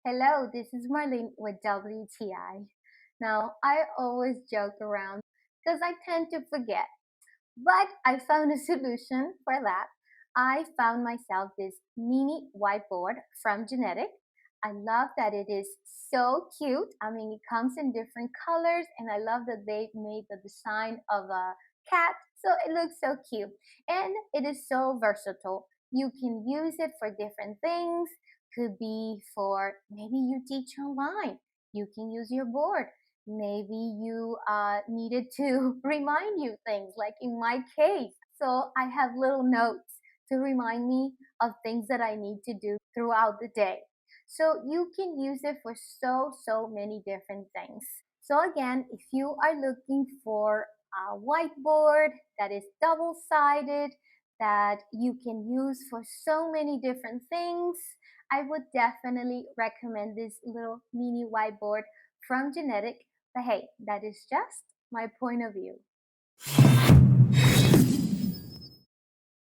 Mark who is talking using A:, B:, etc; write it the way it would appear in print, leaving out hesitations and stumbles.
A: Hello, this is Marlene with WTI. Now, I always joke around because I tend to forget, but I found a solution for that. I found myself this mini whiteboard from Genetic. I love that it is so cute. I mean, it comes in different colors, and I love that they made the design of a cat, so it looks so cute. And it is so versatile. You can use it for different things. Could be for maybe you teach online. You can use your board. Maybe you needed to remind you things, like in my case. So I have little notes to remind me of things that I need to do throughout the day. So you can use it for so many different things. So again, if you are looking for a whiteboard that is double-sided, that you can use for so many different things, I would definitely recommend this little mini whiteboard from Genetic. But hey, that is just my point of view.